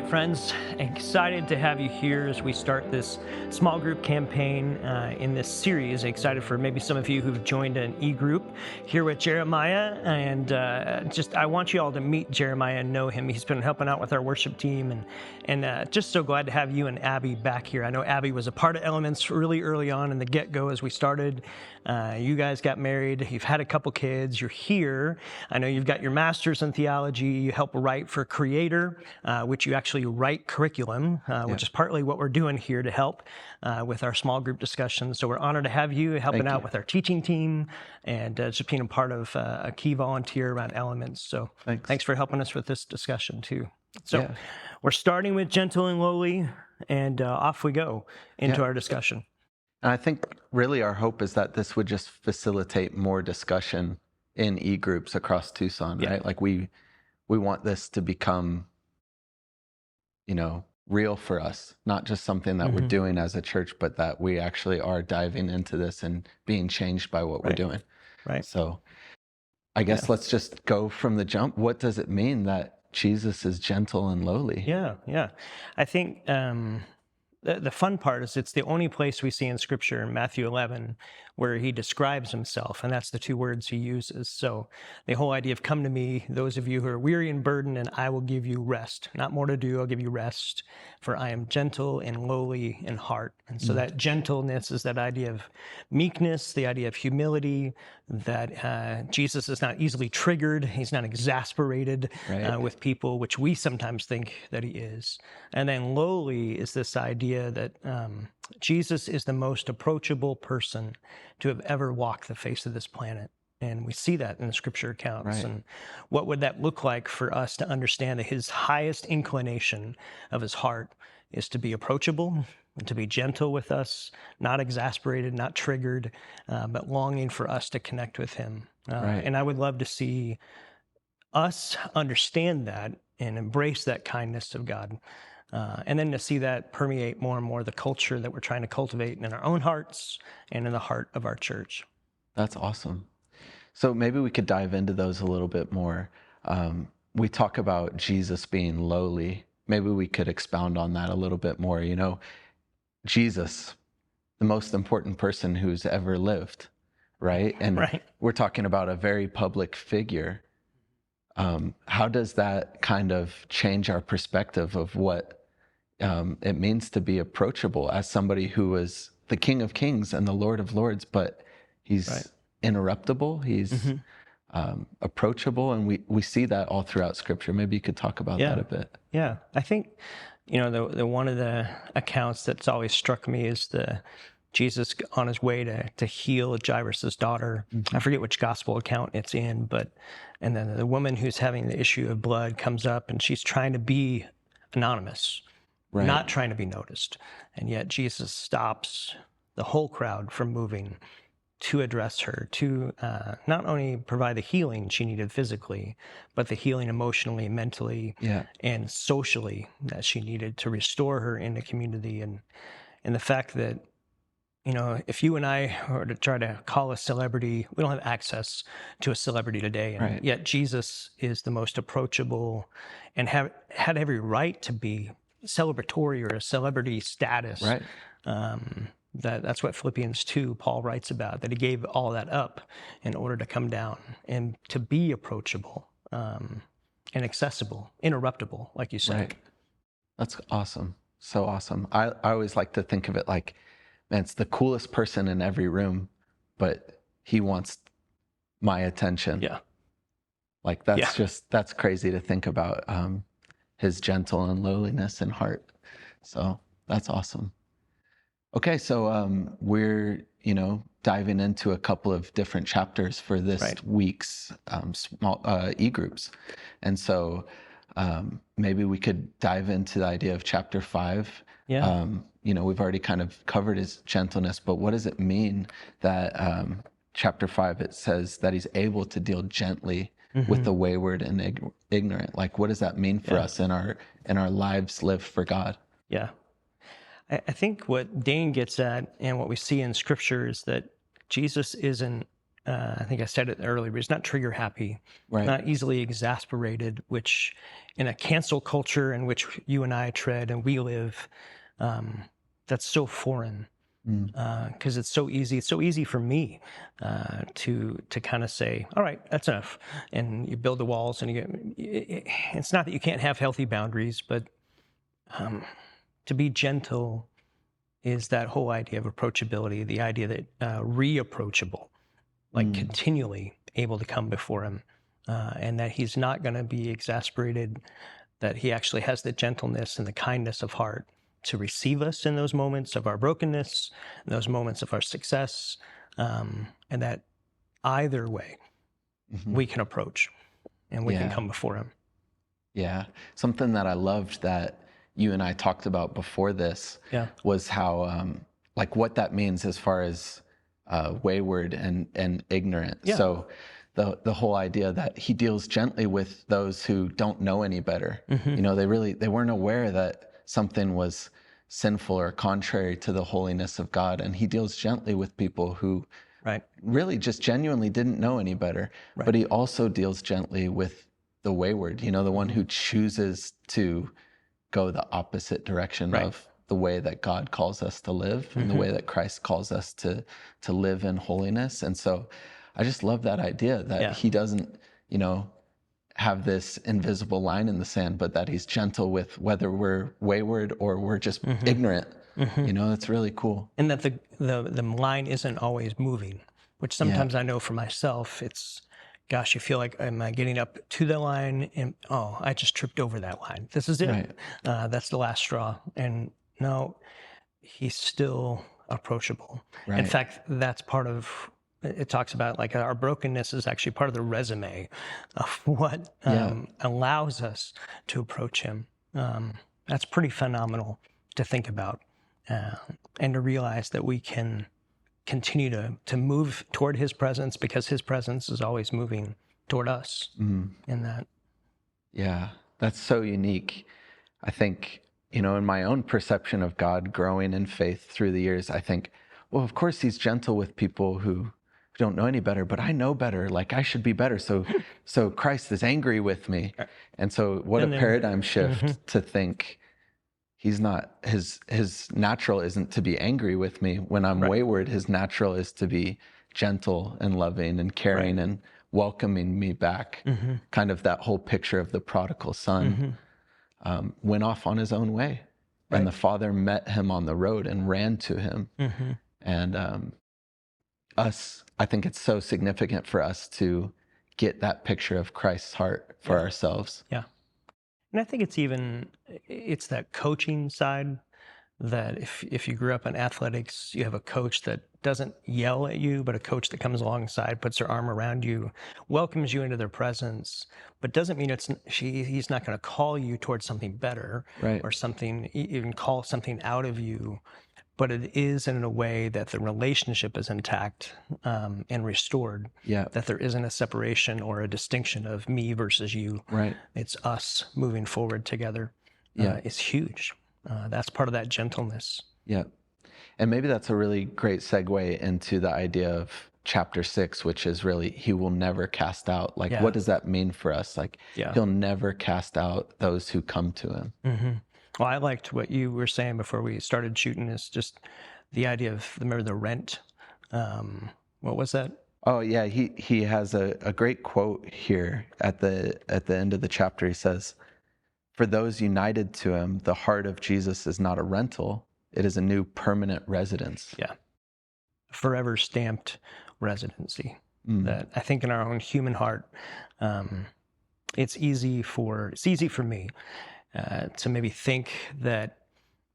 right, friends, excited to have you here as we start this small group campaign in this series. Excited for maybe some of you who've joined an e-group here with Jeremiah, and I want you all to meet Jeremiah and know him. He's been helping out with our worship team, and just so glad to have you and Abby back here. I know Abby was a part of Elements really early on in the get-go as we started. You guys got married, you've had a couple kids, you're here. I know you've got your master's in theology, you help write for Creator, which you actually write curriculum, which is partly what we're doing here to help with our small group discussions. So we're honored to have you helping out with our teaching team and just being a part of a key volunteer around Elements. So thanks for helping us with this discussion too. So we're starting with gentle and lowly, and off we go into our discussion. And I think really our hope is that this would just facilitate more discussion in e-groups across Tucson, right? Like we want this to become, real for us, not just something that we're doing as a church, but that we actually are diving into this and being changed by what we're doing. Right. So I guess let's just go from the jump. What does it mean that Jesus is gentle and lowly? Yeah. I think the fun part is it's the only place we see in Scripture in Matthew 11 where he describes himself, and that's the two words he uses. So the whole idea of come to me, those of you who are weary and burdened, and I will give you rest. Not more to do, I'll give you rest, for I am gentle and lowly in heart. And so that gentleness is that idea of meekness, the idea of humility, that Jesus is not easily triggered, he's not exasperated with people, which we sometimes think that he is. And then lowly is this idea that Jesus is the most approachable person to have ever walked the face of this planet. And we see that in the scripture accounts. And what would that look like for us to understand that his highest inclination of his heart is to be approachable, and to be gentle with us, not exasperated, not triggered, but longing for us to connect with him. And I would love to see us understand that and embrace that kindness of God. And then to see that permeate more and more the culture that we're trying to cultivate in our own hearts and in the heart of our church. That's awesome. So maybe we could dive into those a little bit more. We talk about Jesus being lowly. Maybe we could expound on that a little bit more. Jesus, the most important person who's ever lived, right? And we're talking about a very public figure. How does that kind of change our perspective of what it means to be approachable as somebody who is the King of Kings and the Lord of Lords, but he's interruptible, he's approachable, and we see that all throughout Scripture. Maybe you could talk about that a bit. Yeah, I think, the one of the accounts that's always struck me is Jesus on his way to heal Jairus' daughter. I forget which gospel account it's in, and then the woman who's having the issue of blood comes up and she's trying to be anonymous, not trying to be noticed. And yet Jesus stops the whole crowd from moving to address her, to not only provide the healing she needed physically, but the healing emotionally, mentally, and socially that she needed to restore her in the community. And the fact that, if you and I were to try to call a celebrity, we don't have access to a celebrity today. And yet Jesus is the most approachable and had every right to be celebratory or a celebrity status. That's what Philippians 2, Paul writes about, that he gave all that up in order to come down and to be approachable and accessible, interruptible, like you said. That's awesome. So awesome. I always like to think of it like, man, it's the coolest person in every room, but he wants my attention. Like that's crazy to think about, his gentle and lowliness in heart. So that's awesome. Okay, so we're, diving into a couple of different chapters for this week's small e-groups. And so maybe we could dive into the idea of chapter 5. We've already kind of covered his gentleness, but what does it mean that chapter 5, it says that he's able to deal gently with the wayward and ignorant? Like, what does that mean for us in our lives lived for God? I think what Dane gets at and what we see in Scripture is that Jesus isn't I think I said it earlier, but he's not trigger happy, Right. not easily exasperated, which in a cancel culture in which you and I tread and we live, that's so foreign. Because it's so easy. It's so easy for me to kind of say, "All right, that's enough," and you build the walls. And it's not that you can't have healthy boundaries, but to be gentle is that whole idea of approachability, the idea that reapproachable, like continually able to come before him, and that he's not going to be exasperated, that he actually has the gentleness and the kindness of heart to receive us in those moments of our brokenness, in those moments of our success, and that either way we can approach and we can come before him. Yeah. Something that I loved that you and I talked about before this was how, like what that means as far as wayward and ignorant. Yeah. So the whole idea that he deals gently with those who don't know any better. You know, they weren't aware that something was sinful or contrary to the holiness of God. And he deals gently with people who really just genuinely didn't know any better. But he also deals gently with the wayward, you know, the one who chooses to go the opposite direction of the way that God calls us to live and the way that Christ calls us to live in holiness. And so I just love that idea that he doesn't, you know, have this invisible line in the sand, but that he's gentle with whether we're wayward or we're just ignorant. You know, it's really cool. And that the line isn't always moving, which sometimes I know for myself, it's, gosh, you feel like, am I getting up to the line? And, oh, I just tripped over that line. This is it. That's the last straw. And no, he's still approachable. In fact, that's part of, it talks about like our brokenness is actually part of the resume of what allows us to approach him. That's pretty phenomenal to think about and to realize that we can continue to move toward his presence because his presence is always moving toward us in that. Yeah, that's so unique. I think, you know, in my own perception of God growing in faith through the years, I think, well, of course he's gentle with people who don't know any better, but I know better, like I should be better. So Christ is angry with me. And so what a paradigm shift to think he's not, his natural isn't to be angry with me. When I'm wayward, his natural is to be gentle and loving and caring and welcoming me back. Kind of that whole picture of the prodigal son went off on his own way. And the father met him on the road and ran to him. And I think it's so significant for us to get that picture of Christ's heart for ourselves. Yeah. And I think it's that coaching side that if you grew up in athletics, you have a coach that doesn't yell at you, but a coach that comes alongside, puts their arm around you, welcomes you into their presence, but doesn't mean he's not going to call you towards something better or something, even call something out of you. But it is in a way that the relationship is intact and restored, that there isn't a separation or a distinction of me versus you. It's us moving forward together. It's huge. That's part of that gentleness. And maybe that's a really great segue into the idea of chapter 6, which is really, he will never cast out. Like, what does that mean for us? Like, he'll never cast out those who come to him. Well, I liked what you were saying before we started shooting, is just the idea of, remember the rent? What was that? Oh yeah, he has a great quote here at the end of the chapter. He says, "For those united to him, the heart of Jesus is not a rental; it is a new permanent residence." Yeah, forever stamped residency. That I think in our own human heart, it's easy for me. To maybe think that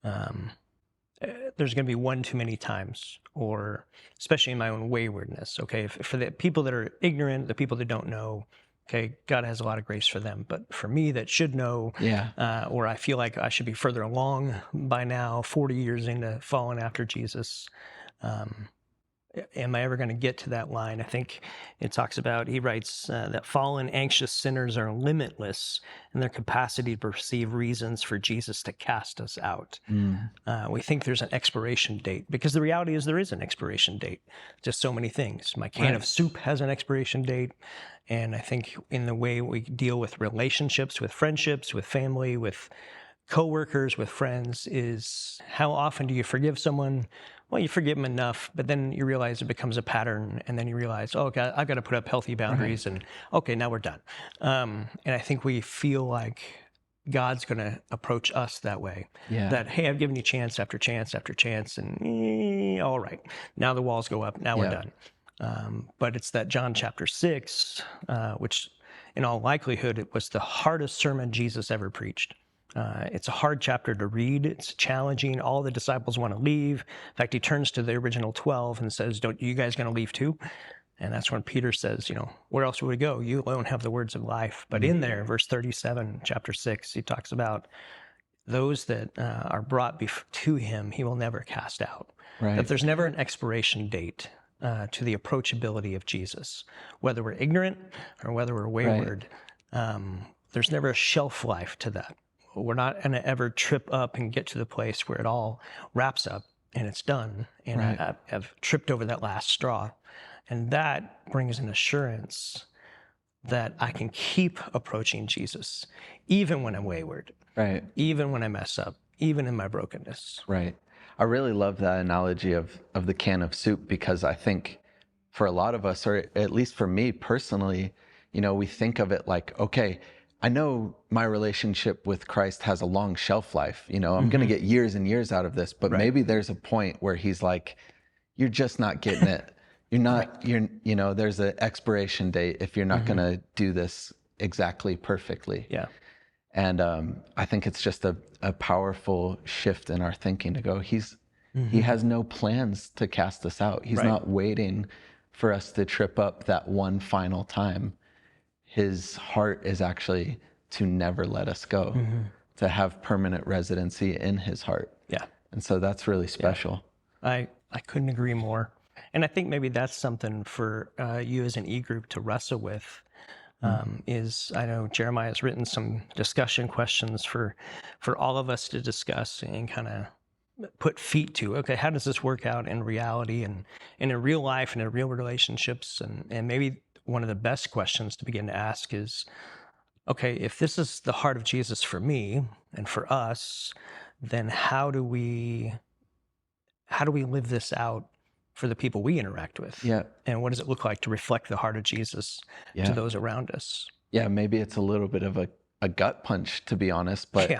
there's going to be one too many times, or especially in my own waywardness. Okay, for the people that are ignorant, the people that don't know, okay, God has a lot of grace for them. But for me that should know, or I feel like I should be further along by now, 40 years into following after Jesus, am I ever going to get to that line? I think it talks about, he writes that fallen, anxious sinners are limitless in their capacity to perceive reasons for Jesus to cast us out. We think there's an expiration date, because the reality is there is an expiration date. Just so many things. My can of soup has an expiration date. And I think in the way we deal with relationships, with friendships, with family, with coworkers, with friends, is how often do you forgive someone? Well, you forgive them enough, but then you realize it becomes a pattern, and then you realize, oh, God, I've got to put up healthy boundaries, and okay, now we're done. And I think we feel like God's going to approach us that way. That, hey, I've given you chance after chance after chance, and all right, now the walls go up, now we're done. But it's that John chapter 6, which in all likelihood, it was the hardest sermon Jesus ever preached. It's a hard chapter to read. It's challenging. All the disciples want to leave. In fact, he turns to the original 12 and says, "Don't you guys going to leave too?" And that's when Peter says, where else would we go? You alone have the words of life. But in there, verse 37, chapter 6, he talks about those that are brought to him, he will never cast out. That there's never an expiration date to the approachability of Jesus. Whether we're ignorant or whether we're wayward, there's never a shelf life to that. We're not going to ever trip up and get to the place where it all wraps up and it's done. And I've tripped over that last straw. And that brings an assurance that I can keep approaching Jesus, even when I'm wayward, even when I mess up, even in my brokenness. I really love that analogy of the can of soup, because I think for a lot of us, or at least for me personally, we think of it like, okay, I know my relationship with Christ has a long shelf life. I'm going to get years and years out of this, but maybe there's a point where he's like, you're just not getting it. You're not, there's an expiration date if you're not going to do this exactly perfectly. And I think it's just a powerful shift in our thinking to go, he has no plans to cast us out. He's not waiting for us to trip up that one final time. His heart is actually to never let us go, to have permanent residency in his heart. And so that's really special. I couldn't agree more. And I think maybe that's something for you as an e-group to wrestle with. I know Jeremiah has written some discussion questions for all of us to discuss and kind of put feet to. Okay, how does this work out in reality and in real life and in real relationships? And maybe one of the best questions to begin to ask is, okay, if this is the heart of Jesus for me and for us, then how do we live this out for the people we interact with? And what does it look like to reflect the heart of Jesus to those around us? Maybe it's a little bit of a gut punch, to be honest, but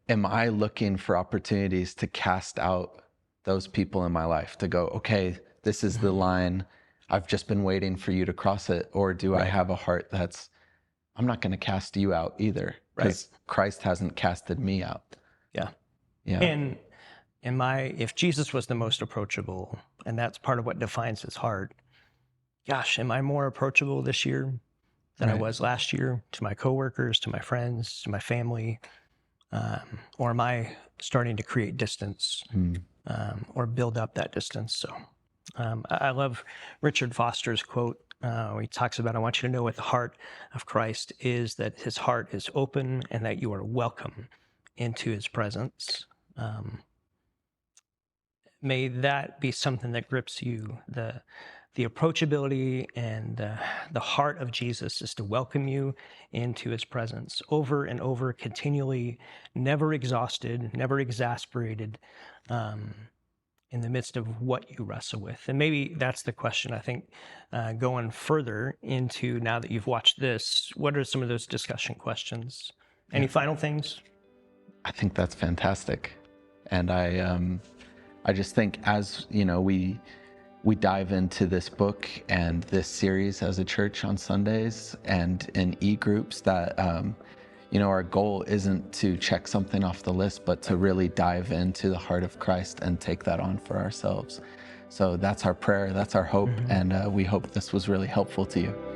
am I looking for opportunities to cast out those people in my life, to go, okay, this is the line, I've just been waiting for you to cross it? Or do I have a heart that's, I'm not going to cast you out either, because Christ hasn't casted me out? And if Jesus was the most approachable, and that's part of what defines his heart, gosh, am I more approachable this year than I was last year to my coworkers, to my friends, to my family? Or am I starting to create distance or build up that distance? So I love Richard Foster's quote. He talks about, I want you to know what the heart of Christ is, that his heart is open and that you are welcome into his presence. May that be something that grips you. The approachability and the heart of Jesus is to welcome you into his presence over and over, continually, never exhausted, never exasperated, in the midst of what you wrestle with. And maybe that's the question, I think, going further into, now that you've watched this, what are some of those discussion questions? Any final things? I think that's fantastic. And I just think, as we dive into this book and this series as a church on Sundays and in e-groups, that our goal isn't to check something off the list, but to really dive into the heart of Christ and take that on for ourselves. So that's our prayer, that's our hope, and we hope this was really helpful to you.